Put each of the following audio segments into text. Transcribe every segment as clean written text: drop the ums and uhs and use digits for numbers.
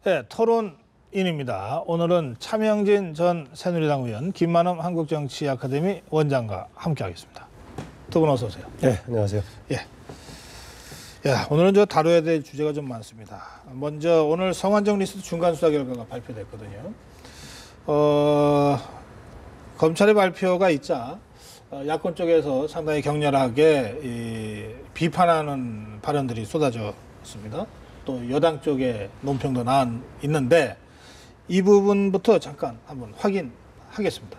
네, 토론인입니다. 오늘은 차명진 전 새누리당 의원, 김만흠 한국정치아카데미 원장과 함께하겠습니다. 두 분 어서 오세요. 네, 안녕하세요. 예. 야, 오늘은 저 다뤄야 될 주제가 좀 많습니다. 먼저 오늘 성완종 리스트 중간 수사 결과가 발표됐거든요. 검찰의 발표가 있자 야권 쪽에서 상당히 격렬하게 비판하는 발언들이 쏟아졌습니다. 또 여당 쪽의 논평도 있는데 이 부분부터 잠깐 한번 확인하겠습니다.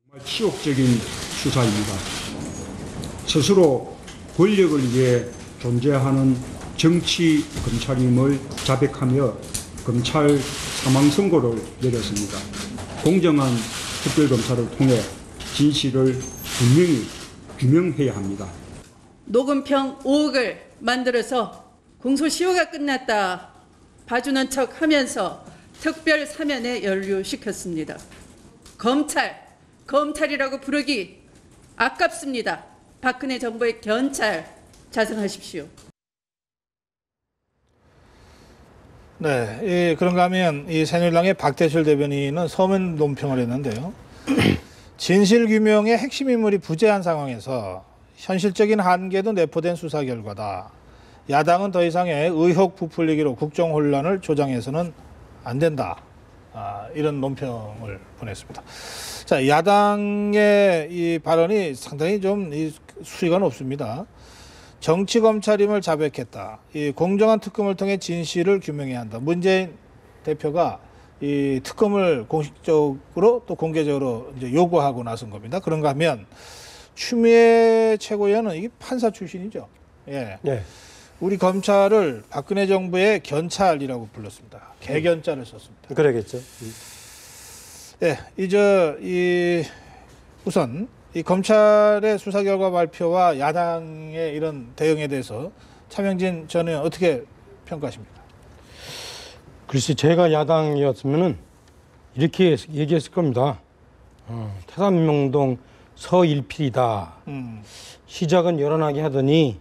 정말 치욕적인 수사입니다. 스스로 권력을 위해 존재하는 정치 검찰임을 자백하며 검찰 사망 선고를 내렸습니다. 공정한 특별검사를 통해 진실을 분명히 규명해야 합니다. 녹음평 5억을 만들어서 공소시효가 끝났다 봐주는 척 하면서 특별 사면에 연루시켰습니다. 검찰이라고 부르기 아깝습니다. 박근혜 정부의 견찰 자성하십시오. 네, 그런가 하면 이 새누리당의 박대출 대변인은 서면 논평을 했는데요. 진실규명의 핵심 인물이 부재한 상황에서 현실적인 한계도 내포된 수사 결과다. 야당은 더 이상의 의혹 부풀리기로 국정 혼란을 조장해서는 안 된다. 이런 논평을 보냈습니다. 자, 야당의 이 발언이 상당히 좀 수위가 높습니다. 정치검찰임을 자백했다. 이 공정한 특검을 통해 진실을 규명해야 한다. 문재인 대표가 이 특검을 공식적으로 또 공개적으로 이제 요구하고 나선 겁니다. 그런가 하면 추미애 최고위원은 이게 판사 출신이죠. 예. 네. 우리 검찰을 박근혜 정부의 견찰이라고 불렀습니다. 개견찰을 썼습니다. 그러겠죠. 예, 우선 이 검찰의 수사 결과 발표와 야당의 이런 대응에 대해서 차명진 전 의원 어떻게 평가하십니까? 글쎄, 제가 야당이었으면은 이렇게 얘기했을 겁니다. 태산명동 서일필이다. 시작은 요란하게 하더니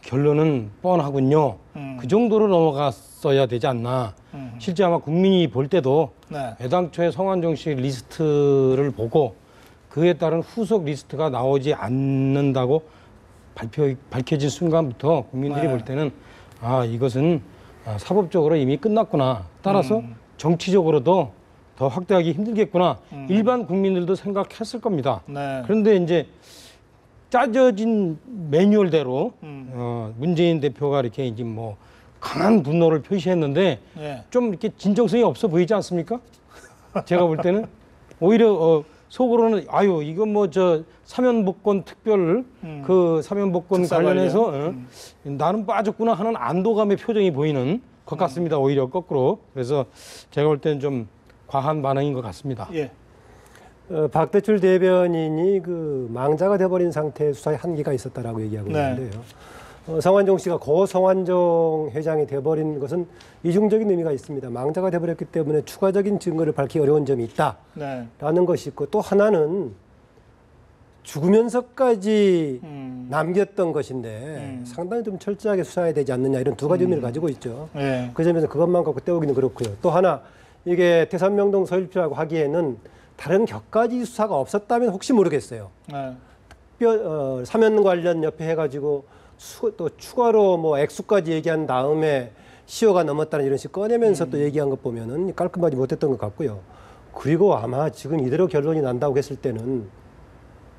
결론은 뻔하군요. 그 정도로 넘어갔어야 되지 않나. 실제 아마 국민이 볼 때도 네. 애당초에 성완종 씨 리스트를 보고 그에 따른 후속 리스트가 나오지 않는다고 밝혀진 순간부터 국민들이 네. 볼 때는 이것은 사법적으로 이미 끝났구나. 따라서 정치적으로도 더 확대하기 힘들겠구나. 일반 국민들도 생각했을 겁니다. 네. 그런데 이제 짜져진 매뉴얼대로 문재인 대표가 이렇게 이제 뭐 강한 분노를 표시했는데 네. 좀 이렇게 진정성이 없어 보이지 않습니까? 제가 볼 때는 오히려 속으로는 이건 뭐 저 사면복권 특별 그 사면복권 관련해서 나는 빠졌구나 하는 안도감의 표정이 보이는 것 같습니다. 오히려 거꾸로. 그래서 제가 볼 때는 좀 과한 반응인 것 같습니다. 예. 박대출 대변인이 그 망자가 돼버린 상태의 수사에 한계가 있었다라고 얘기하고 네. 있는데요. 성완종 씨가 고성완종 회장이 돼버린 것은 이중적인 의미가 있습니다. 망자가 돼버렸기 때문에 추가적인 증거를 밝히기 어려운 점이 있다라는 네. 것이 있고, 또 하나는 죽으면서까지 남겼던 것인데 상당히 좀 철저하게 수사해야 되지 않느냐, 이런 두 가지 의미를 가지고 있죠. 네. 그 점에서 그것만 갖고 떼우기는 그렇고요. 또 하나, 이게 태산명동 서일필이라고 하기에는 다른 격가지 수사가 없었다면 혹시 모르겠어요. 네. 특별 사면 관련 옆에 해가지고 또 추가로 뭐 액수까지 얘기한 다음에 시효가 넘었다는 이런 식 꺼내면서 또 얘기한 것 보면은 깔끔하지 못했던 것 같고요. 그리고 아마 지금 이대로 결론이 난다고 했을 때는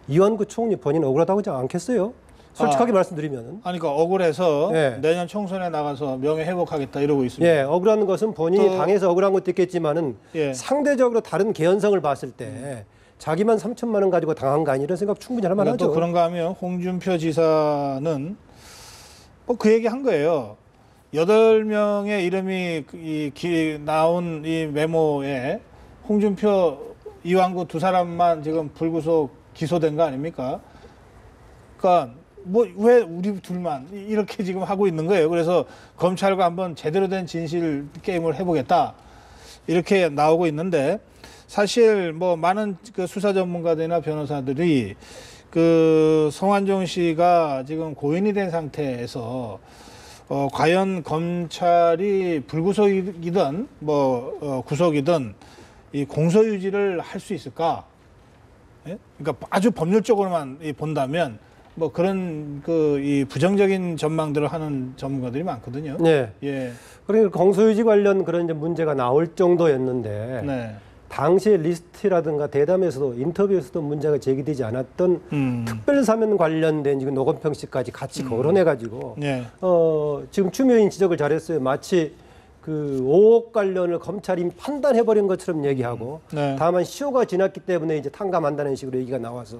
이완구 총리 본인 억울하다고 하지 않겠어요? 솔직하게 말씀드리면은. 그러니까 억울해서 네. 내년 총선에 나가서 명예 회복하겠다 이러고 있습니다. 예, 억울한 것은 본인이 또, 당에서 억울한 것도 있겠지만은 예. 상대적으로 다른 개연성을 봤을 때 자기만 3천만 원 가지고 당한 거 아니, 이런 생각 충분히 할 만하죠. 또 그런가 하면 홍준표 지사는 뭐 그 얘기 한 거예요. 8명의 이름이 나온 이 메모에 홍준표, 이완구 두 사람만 지금 불구속 기소된 거 아닙니까? 그러니까 뭐 왜 우리 둘만 이렇게 지금 하고 있는 거예요. 그래서 검찰과 한번 제대로 된 진실 게임을 해보겠다 이렇게 나오고 있는데, 사실 뭐 많은 그 수사 전문가들이나 변호사들이 그 성완종 씨가 지금 고인이 된 상태에서 과연 검찰이 불구속이든 구속이든 이 공소 유지를 할 수 있을까? 예? 그러니까 아주 법률적으로만 본다면 뭐 그런 이 부정적인 전망들을 하는 전문가들이 많거든요. 네. 예. 그러니까 공소유지 관련 그런 이제 문제가 나올 정도였는데 네. 당시의 리스트라든가 대담에서도 인터뷰에서도 문제가 제기되지 않았던 특별 사면 관련된 지금 노건평 씨까지 같이 거론해가지고 예. 지금 추미애인 지적을 잘했어요. 마치 그 5억 관련을 검찰이 판단해버린 것처럼 얘기하고 네. 다만 시효가 지났기 때문에 이제 탕감한다는 식으로 얘기가 나와서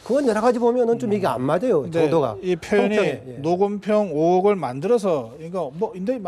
그건 여러 가지 보면은 좀 이게 안 맞아요. 근데 정도가. 이 표현이 형평에, 예. 노건평 5억을 만들어서 이거 근데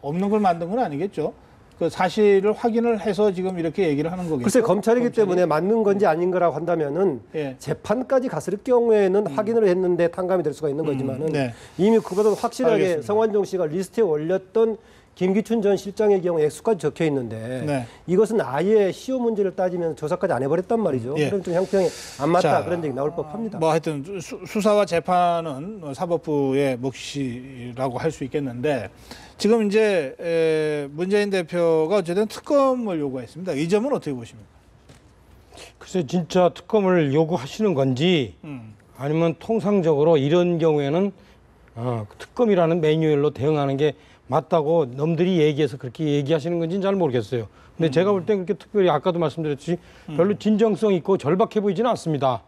없는 걸 만든 건 아니겠죠? 그 사실을 확인을 해서 지금 이렇게 얘기를 하는 거겠죠. 글쎄 검찰이기 때문에 맞는 건지 아닌 거라고 한다면은 예. 재판까지 갔을 경우에는 확인을 했는데 탕감이 될 수가 있는 거지만은 네. 이미 그보다 확실하게 알겠습니다. 성완종 씨가 리스트에 올렸던 김기춘 전 실장의 경우 액수까지 적혀 있는데 네. 이것은 아예 시효 문제를 따지면 조사까지 안 해버렸단 말이죠. 예. 그럼 좀 형평이 안 맞다 자, 그런 얘기 나올 법합니다. 뭐 하여튼 수사와 재판은 사법부의 몫이라고 할 수 있겠는데 지금 이제 문재인 대표가 어쨌든 특검을 요구했습니다. 이 점은 어떻게 보십니까? 글쎄 진짜 특검을 요구하시는 건지 아니면 통상적으로 이런 경우에는 특검이라는 매뉴얼로 대응하는 게 맞다고 넘들이 얘기해서 그렇게 얘기하시는 건지는 잘 모르겠어요. 근데 제가 볼 땐 그렇게 특별히 아까도 말씀드렸듯이 별로 진정성 있고 절박해 보이지는 않습니다.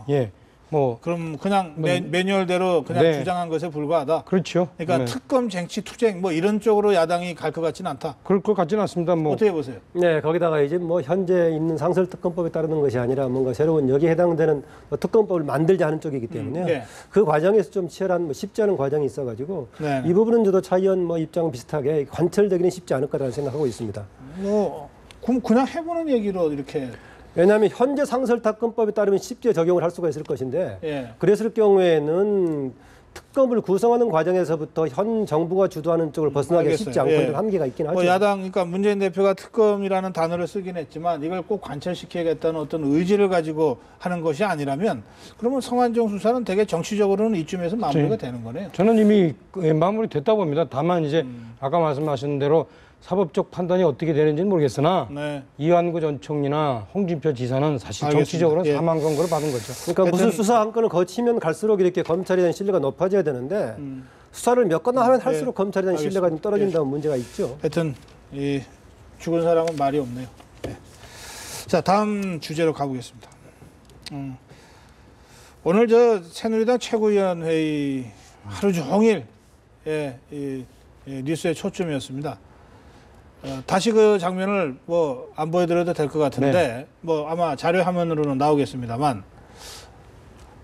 예, 뭐 그럼 그냥 매뉴얼대로 그냥 네. 주장한 것에 불과하다. 그렇죠. 그러니까 네. 특검 쟁취 투쟁 뭐 이런 쪽으로 야당이 갈 것 같지는 않다. 그럴 것 같지는 않습니다. 뭐 어떻게 보세요? 네, 거기다가 이제 뭐 현재 있는 상설특검법에 따르는 것이 아니라 뭔가 새로운 여기에 해당되는 특검법을 만들자 하는 쪽이기 때문에 네. 그 과정에서 좀 치열한 쉽지 않은 과정이 있어가지고 네. 이 부분은 저도 차 의원 입장 비슷하게 관철되기는 쉽지 않을 거라는 생각하고 있습니다. 그럼 그냥 해보는 얘기로 이렇게 왜냐하면 현재 상설특검법에 따르면 쉽게 적용을 할 수가 있을 것인데 예. 그랬을 경우에는 특검을 구성하는 과정에서부터 현 정부가 주도하는 쪽을 벗어나기가 알겠어요. 쉽지 않고 예. 있는 한계가 있긴 하죠. 그러니까 문재인 대표가 특검이라는 단어를 쓰긴 했지만 이걸 꼭 관철시켜야겠다는 어떤 의지를 가지고 하는 것이 아니라면 그러면 성완종 수사는 되게 정치적으로는 이쯤에서 마무리가 되는 거네요. 저는 이미 마무리됐다고 봅니다. 다만 이제 아까 말씀하신 대로 사법적 판단이 어떻게 되는지는 모르겠으나 네. 이완구 전 총리나 홍준표 지사는 사실 알겠습니다. 정치적으로 예. 뭐 사망 선고를 받은 거죠. 그러니까 무슨 수사 한 건을 거치면 갈수록 이렇게 검찰에 대한 신뢰가 높아져야 되는데 수사를 몇 건 하면 할수록 검찰에 대한 신뢰가 좀 떨어진다는 문제가 있죠. 하여튼 이 죽은 사람은 말이 없네요. 네. 자, 다음 주제로 가보겠습니다. 오늘 새누리당 최고위원 회의 하루 종일 이 뉴스의 초점이었습니다. 다시 그 장면을 안 보여드려도 될 것 같은데 아마 자료 화면으로는 나오겠습니다만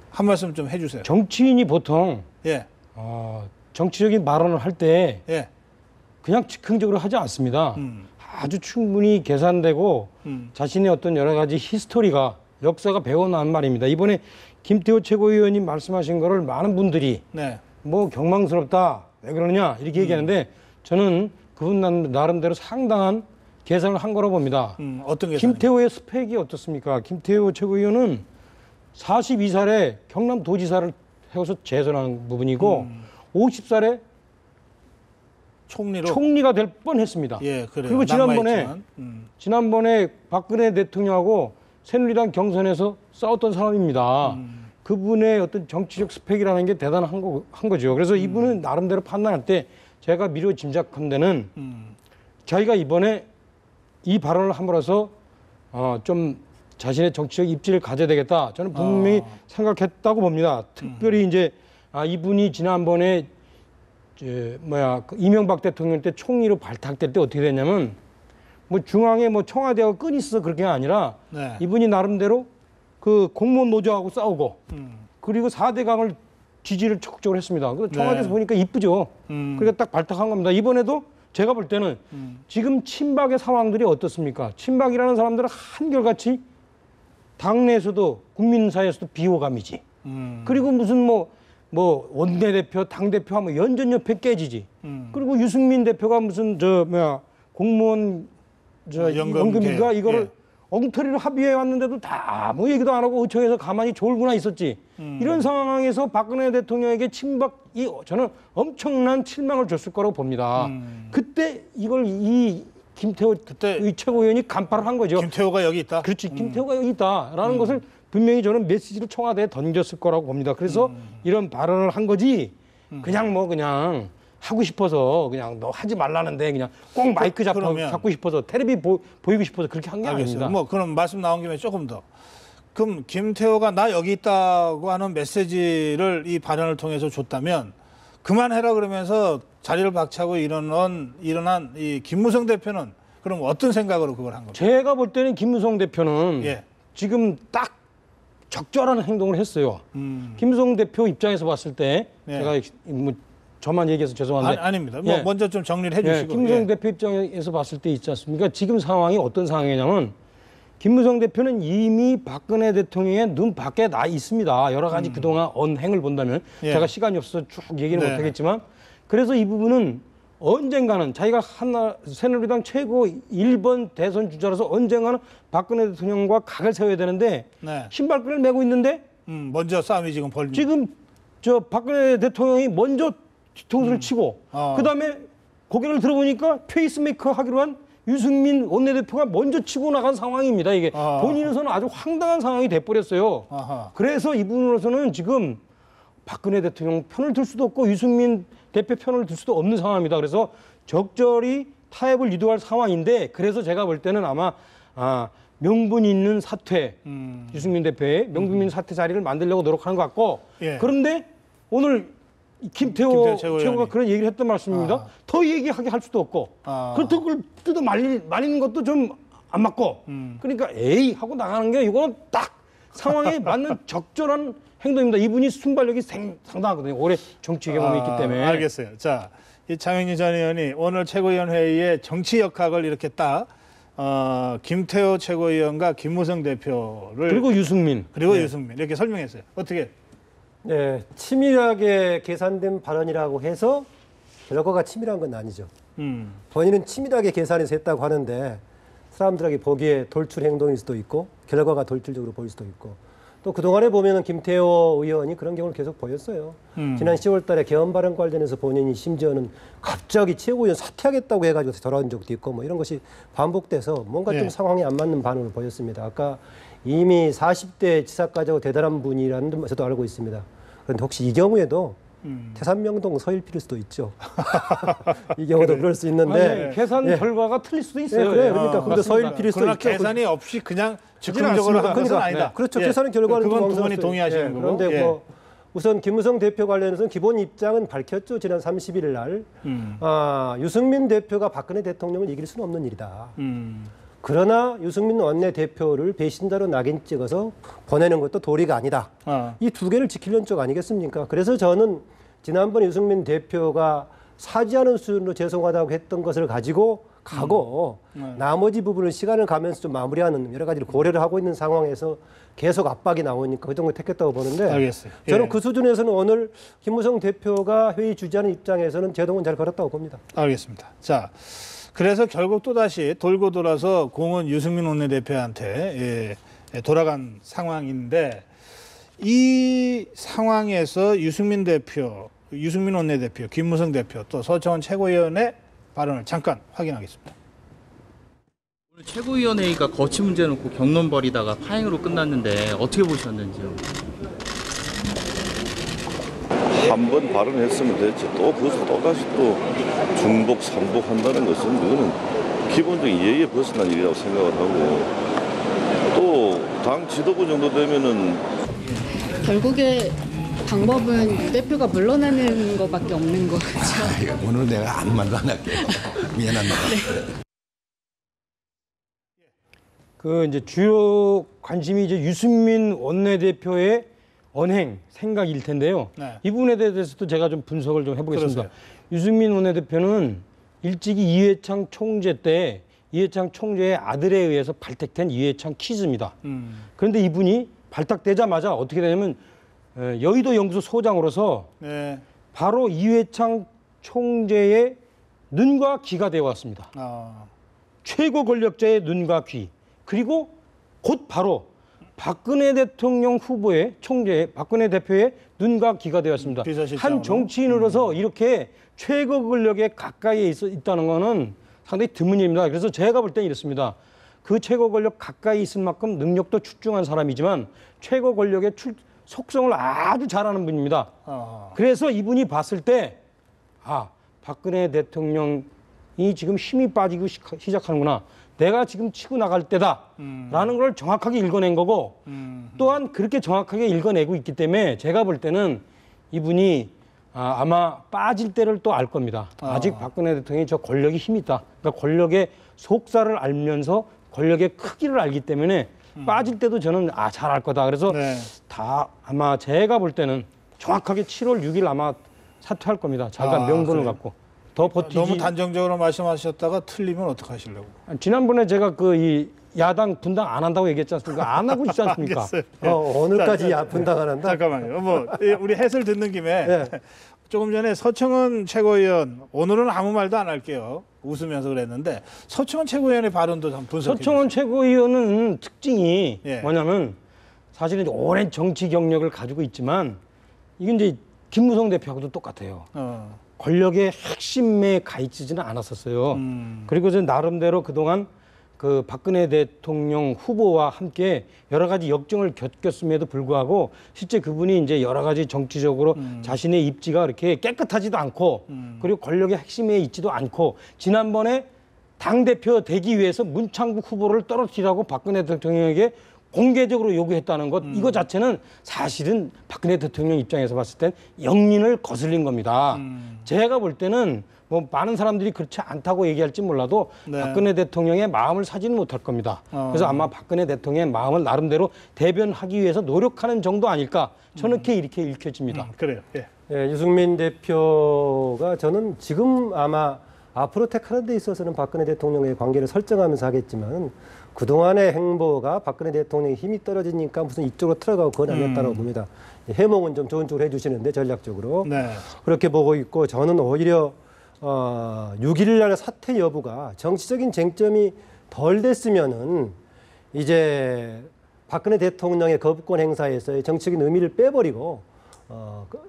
한 말씀 좀 해주세요. 정치인이 보통 예, 정치적인 발언을 할 때 예, 그냥 즉흥적으로 하지 않습니다. 아주 충분히 계산되고 자신의 어떤 여러 가지 히스토리가 역사가 배워나온 말입니다. 이번에 김태호 최고위원님 말씀하신 거를 많은 분들이 네, 뭐 경망스럽다 왜 그러느냐 이렇게 얘기하는데 저는 그분 나름대로 상당한 계산을 한 거라고 봅니다. 어떤 게 김태호의 스펙이 어떻습니까? 김태호 최고위원은 42살에 경남도지사를 해서 재선한 부분이고 50살에 총리로 총리가 될 뻔했습니다. 예, 그래요. 그리고 낙마했지만, 지난번에 박근혜 대통령하고 새누리당 경선에서 싸웠던 사람입니다. 그분의 어떤 정치적 스펙이라는 게 대단한 거죠. 그래서 이분은 나름대로 판단할 때 제가 미뤄 짐작한 데는 자기가 이번에 이 발언을 함으로써 좀 자신의 정치적 입지를 가져야 되겠다. 저는 분명히 생각했다고 봅니다. 특별히 이제 이분이 지난번에 그 이명박 대통령 때 총리로 발탁될 때 어떻게 됐냐면 중앙에 청와대하고 끈이 있어서 그렇게 아니라 네. 이분이 나름대로 그 공무원 노조하고 싸우고 그리고 4대 강을 지지를 적극적으로 했습니다. 그래서 청와대에서 네. 보니까 이쁘죠. 그러니까 딱 발탁한 겁니다. 이번에도 제가 볼 때는 지금 친박의 상황들이 어떻습니까? 친박이라는 사람들은 한결같이 당내에서도 국민 사이에서도 비호감이지. 그리고 무슨 원내대표, 당대표 하면 연전협회 깨지지. 그리고 유승민 대표가 무슨 공무원 연금인가 이거를 예. 엉터리로 합의해 왔는데도 다 아무 얘기도 안 하고 의총에서 가만히 졸고나 있었지. 이런 상황에서 박근혜 대통령에게 친박 저는 엄청난 실망을 줬을 거라고 봅니다. 그때 이걸 이 김태호 그때 이 최고위원이 간파를 한 거죠. 김태호가 여기 있다. 그렇지, 김태호가 여기 있다라는 것을 분명히 저는 메시지를 청와대에 던졌을 거라고 봅니다. 그래서 이런 발언을 한 거지, 그냥 하고 싶어서 그냥 너 하지 말라는데 그냥 꼭 마이크 잡고 싶어서 텔레비 보이고 싶어서 그렇게 한 게 아닙니다. 뭐 그럼 말씀 나온 김에 조금 더. 그럼 김태호가 나 여기 있다고 하는 메시지를 이 발언을 통해서 줬다면 그만해라 그러면서 자리를 박차고 일어난 이 김무성 대표는 그럼 어떤 생각으로 그걸 한 겁니까? 제가 볼 때는 김무성 대표는 예. 지금 딱 적절한 행동을 했어요. 김무성 대표 입장에서 봤을 때 예. 제가 뭐 저만 얘기해서 죄송한데 아닙니다. 뭐 예. 먼저 좀 정리를 해주시고. 김무성 예. 대표 입장에서 봤을 때 있지 않습니까? 지금 상황이 어떤 상황이냐면 김무성 대표는 이미 박근혜 대통령의 눈 밖에 나 있습니다. 여러 가지 그동안 언행을 본다면 예. 제가 시간이 없어서 쭉 얘기는 네. 못하겠지만 그래서 이 부분은 언젠가는 자기가 새누리당 최고 1번 대선 주자로서 언젠가는 박근혜 대통령과 각을 세워야 되는데 네. 신발끈을 메고 있는데 먼저 싸움이 지금 벌리. 지금 저 박근혜 대통령이 먼저 뒤통수를 치고 그다음에 고개를 들어보니까 페이스메이커 하기로 한 유승민 원내대표가 먼저 치고 나간 상황입니다. 이게 본인으로서는 아주 황당한 상황이 돼버렸어요. 그래서 이분으로서는 지금 박근혜 대통령 편을 들 수도 없고 유승민 대표 편을 들 수도 없는 상황입니다. 그래서 적절히 타협을 유도할 상황인데 그래서 제가 볼 때는 아마 명분 있는 사퇴, 유승민 대표의 명분 있는 사퇴 자리를 만들려고 노력하는 것 같고 예. 그런데 오늘 김태호 최고위원이. 최고가 그런 얘기를 했던 말씀입니다. 더 얘기하게 할 수도 없고 그렇다고 그걸 뜯어 말리는 것도 좀 안 맞고 그러니까 에이 하고 나가는 게 이거는 딱 상황에 맞는 적절한 행동입니다. 이분이 순발력이 상당하거든요. 오래 정치 경험이 있기 때문에. 알겠어요. 자, 이 장영진 전 의원이 오늘 최고위원 회의의 정치 역학을 이렇게 딱 김태호 최고위원과 김무성 대표를 그리고 유승민 유승민 이렇게 설명했어요. 어떻게? 네, 치밀하게 계산된 발언이라고 해서 결과가 치밀한 건 아니죠. 본인은 치밀하게 계산해서 했다고 하는데 사람들에게 보기에 돌출 행동일 수도 있고 결과가 돌출적으로 보일 수도 있고 또 그동안에 보면은 김태호 의원이 그런 경우를 계속 보였어요. 지난 10월 달에 개헌 발언 관련해서 본인이 심지어는 갑자기 최고위원 사퇴하겠다고 해가지고 돌아온 적도 있고 뭐 이런 것이 반복돼서 뭔가 좀 상황이 안 맞는 반응을 보였습니다. 아까 이미 40대 지사까지 대단한 분이라는 것도 알고 있습니다. 그런데 혹시 이 경우에도 태산명동 서일필일 수도 있죠. 이 경우도 그럴 수 있는데 계산 결과가 틀릴 수도 있어요. 그래, 그러니까 근데 서일필일 수도 그러나 있죠. 계산이 없이 그냥 즉흥적으로 한 것은 아니다. 그렇죠. 계산의 결과는 그건 좀 두 분이 왕성할 수 동의하시는 거고. 그런데 뭐 우선 김무성 대표 관련해서는 기본 입장은 밝혔죠. 지난 30일 날 유승민 대표가 박근혜 대통령을 이길 수는 없는 일이다. 그러나 유승민 원내대표를 배신자로 낙인 찍어서 보내는 것도 도리가 아니다. 이 두 개를 지키려는 쪽 아니겠습니까? 그래서 저는 지난번 유승민 대표가 사죄하는 수준으로 죄송하다고 했던 것을 가지고 가고 나머지 부분을 시간을 가면서 좀 마무리하는 여러 가지를 고려를 하고 있는 상황에서 계속 압박이 나오니까 그 정도 택했다고 보는데 알겠어요. 저는 그 수준에서는 오늘 김무성 대표가 회의 주재하는 입장에서는 제동은 잘 걸었다고 봅니다. 알겠습니다. 자, 그래서 결국 또다시 돌고 돌아서 공은 유승민 원내대표한테 돌아간 상황인데 이 상황에서 유승민 원내대표, 김무성 대표 또 서청원 최고위원의 발언을 잠깐 확인하겠습니다. 오늘 최고위원회의가 거취 문제 놓고 격론 벌이다가 파행으로 끝났는데 어떻게 보셨는지요? 한 번 발언했으면 됐지 또 거기서 또다시 또 중복, 삼복한다는 것은 그거는 기본적인 예의에 벗어난 일이라고 생각을 하고 또 당 지도부 정도 되면은 결국에 방법은 유 대표가 물러나는 것밖에 없는 거죠. 오늘 내가 아무 말도 안 할게요. 미안합니다. 그 이제 주요 관심이 이제 유승민 원내대표의 언행, 생각일 텐데요. 네. 이 부분에 대해서도 제가 좀 분석을 좀 해보겠습니다. 그러세요. 유승민 원내대표는 일찍이 이회창 총재 때 이회창 총재의 아들에 의해서 발탁된 이회창 키즈입니다. 그런데 이분이 발탁되자마자 어떻게 되냐면 여의도 연구소 소장으로서 네. 바로 이회창 총재의 눈과 귀가 되어 왔습니다. 최고 권력자의 눈과 귀. 그리고 곧 바로 박근혜 대통령 후보의 박근혜 대표의 눈과 귀가 되었습니다. 비서실장으로. 한 정치인으로서 이렇게 최고 권력에 가까이에 있다는 거는 상당히 드문 일입니다. 그래서 제가 볼 때는 이렇습니다. 그 최고 권력 가까이 있을 만큼 능력도 출중한 사람이지만 최고 권력의 속성을 아주 잘 아는 분입니다. 그래서 이분이 봤을 때 박근혜 대통령이 지금 힘이 빠지기 시작하는구나. 내가 지금 치고 나갈 때다라는 걸 정확하게 읽어낸 거고 또한 그렇게 정확하게 읽어내고 있기 때문에 제가 볼 때는 이분이 아마 빠질 때를 또 알 겁니다. 아직 박근혜 대통령이 저 권력이 힘이 있다. 그러니까 권력의 속사를 알면서 권력의 크기를 알기 때문에 빠질 때도 저는 잘 알 거다. 그래서 네. 다 아마 제가 볼 때는 정확하게 7월 6일 아마 사퇴할 겁니다. 잠깐 명분을 그래요? 갖고. 더 버티지. 너무 단정적으로 말씀하셨다가 틀리면 어떡하시려고? 지난번에 제가 이 야당 분당 안 한다고 얘기했지 않습니까? 안 하고 있지 않습니까? 알겠어요. 오늘까지 분당 안 한다? 잠깐만요. 우리 해설 듣는 김에 네. 조금 전에 서청원 최고위원, 오늘은 아무 말도 안 할게요. 웃으면서 그랬는데 서청원 최고위원의 발언도 좀 분석해 서청원 주세요. 최고위원은 특징이 예. 뭐냐면 사실은 오랜 정치 경력을 가지고 있지만 이게 이제 김무성 대표하고도 똑같아요. 권력의 핵심에 가 있지는 않았었어요. 그리고 저 나름대로 그동안 그 박근혜 대통령 후보와 함께 여러 가지 역정을 겪었음에도 불구하고 실제 그분이 이제 여러 가지 정치적으로 자신의 입지가 그렇게 깨끗하지도 않고 그리고 권력의 핵심에 있지도 않고 지난번에 당대표 되기 위해서 문창국 후보를 떨어뜨리라고 박근혜 대통령에게 공개적으로 요구했다는 것 이거 자체는 사실은 박근혜 대통령 입장에서 봤을 땐 영린을 거슬린 겁니다. 제가 볼 때는 뭐 많은 사람들이 그렇지 않다고 얘기할지 몰라도 네. 박근혜 대통령의 마음을 사지는 못할 겁니다. 그래서 아마 박근혜 대통령의 마음을 나름대로 대변하기 위해서 노력하는 정도 아닐까 저는 이렇게 읽혀집니다. 그래요. 예. 예, 유승민 대표가 저는 지금 아마 앞으로 택하는 데 있어서는 박근혜 대통령의 관계를 설정하면서 하겠지만 그동안의 행보가 박근혜 대통령의 힘이 떨어지니까 무슨 이쪽으로 틀어가고 그건 아니었다고 봅니다. 해몽은 좀 좋은 쪽으로 해주시는데 전략적으로. 네. 그렇게 보고 있고 저는 오히려 6일 날 사퇴 여부가 정치적인 쟁점이 덜 됐으면은 이제 박근혜 대통령의 거부권 행사에서의 정치적인 의미를 빼버리고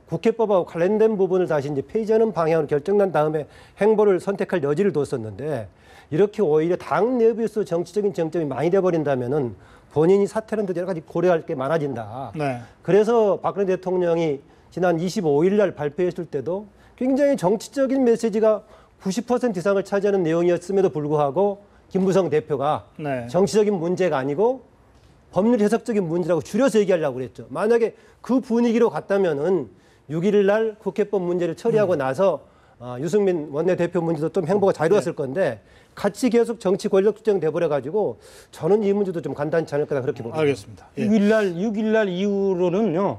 국회법하고 관련된 부분을 다시 이제 폐지하는 방향으로 결정난 다음에 행보를 선택할 여지를 뒀었는데 이렇게 오히려 당 내부에서 정치적인 쟁점이 많이 돼버린다면은 본인이 사퇴하는 데 여러 가지 고려할 게 많아진다. 네. 그래서 박근혜 대통령이 지난 25일 날 발표했을 때도 굉장히 정치적인 메시지가 90% 이상을 차지하는 내용이었음에도 불구하고 김무성 대표가 네. 정치적인 문제가 아니고 법률 해석적인 문제라고 줄여서 얘기하려고 그랬죠. 만약에 그 분위기로 갔다면은 6일 날 국회법 문제를 처리하고 나서 유승민 원내대표 문제도 좀 행보가 자유로웠을 건데 같이 계속 정치 권력 투쟁 돼버려 가지고 저는 이 문제도 좀 간단치 않을 거다 그렇게 봅니다. 알겠습니다. 예. 6일 날 이후로는요.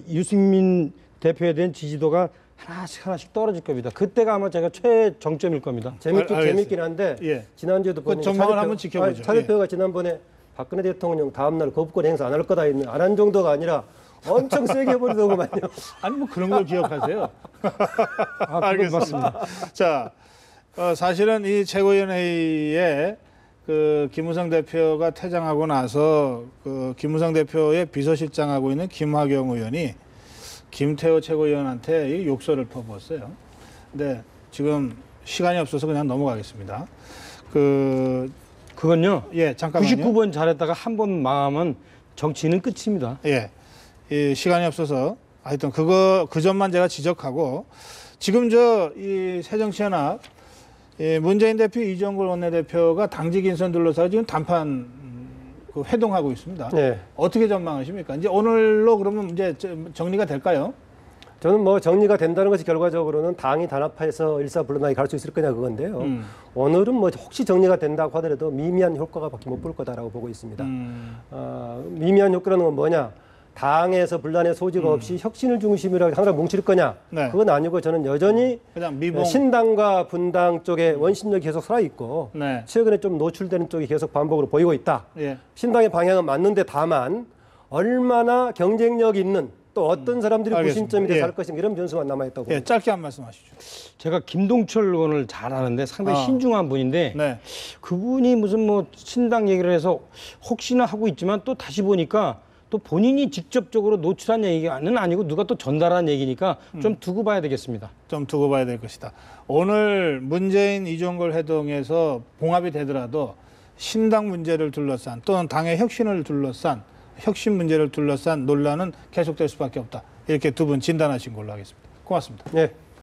유승민 대표에 대한 지지도가 하나씩 떨어질 겁니다. 그때가 아마 제가 최정점일 겁니다. 재밌긴 한데 예. 지난주에도 그 전망을 한번 지켜보죠. 차 대표가 지난번에 박근혜 대통령 다음날 거부권 행사 안 할 거다 했는데 안 한 정도가 아니라 엄청 세게 해버리더구만요. 아니 뭐 그런 걸 기억하세요. 그건 맞습니다. 자, 사실은 이 최고위원회의에 그 김무성 대표가 퇴장하고 나서 그 김무성 대표의 비서실장하고 있는 김학영 의원이 김태호 최고위원한테 이 욕설을 퍼부었어요. 근데 지금 시간이 없어서 그냥 넘어가겠습니다. 그건요. 예, 잠깐만요. 99번 잘했다가 한 번 망하면 정치는 끝입니다. 예. 이 시간이 없어서 하여튼 그 점만 제가 지적하고 지금 이 새정치연합 문재인 대표 이정걸 원내대표가 당직 인선 둘러싸고 지금 단판 회동하고 있습니다. 네. 어떻게 전망하십니까? 이제 오늘로 그러면 이제 정리가 될까요? 저는 뭐 정리가 된다는 것이 결과적으로는 당이 단합해서 일사불란하게 갈 수 있을 거냐 그건데요. 오늘은 뭐 혹시 정리가 된다고 하더라도 미미한 효과가밖에 못 볼 거다라고 보고 있습니다. 미미한 효과라는 건 뭐냐? 당에서 분란의 소지가 없이 혁신을 중심으로 하나로 뭉칠 거냐? 네. 그건 아니고 저는 여전히 그냥 미봉. 신당과 분당 쪽에 원심력이 계속 살아있고 네. 최근에 좀 노출되는 쪽이 계속 반복으로 보이고 있다. 예. 신당의 방향은 맞는데 다만 얼마나 경쟁력 있는 또 어떤 사람들이 알겠습니다. 구심점이 돼서 예. 할 것인가 이런 변수가 남아있다고 예, 짧게 한 말씀 하시죠. 제가 김동철 의원을 잘 아는데 상당히 신중한 분인데 네. 그분이 무슨 뭐 신당 얘기를 해서 혹시나 하고 있지만 또 다시 보니까 또 본인이 직접적으로 노출한 얘기는 아니고 누가 또 전달한 얘기니까 좀 두고 봐야 되겠습니다. 좀 두고 봐야 될 것이다. 오늘 문재인 이종걸 회동에서 봉합이 되더라도 신당 문제를 둘러싼 또는 당의 혁신을 둘러싼 혁신 문제를 둘러싼 논란은 계속될 수밖에 없다. 이렇게 두 분 진단하신 걸로 하겠습니다. 고맙습니다. 네.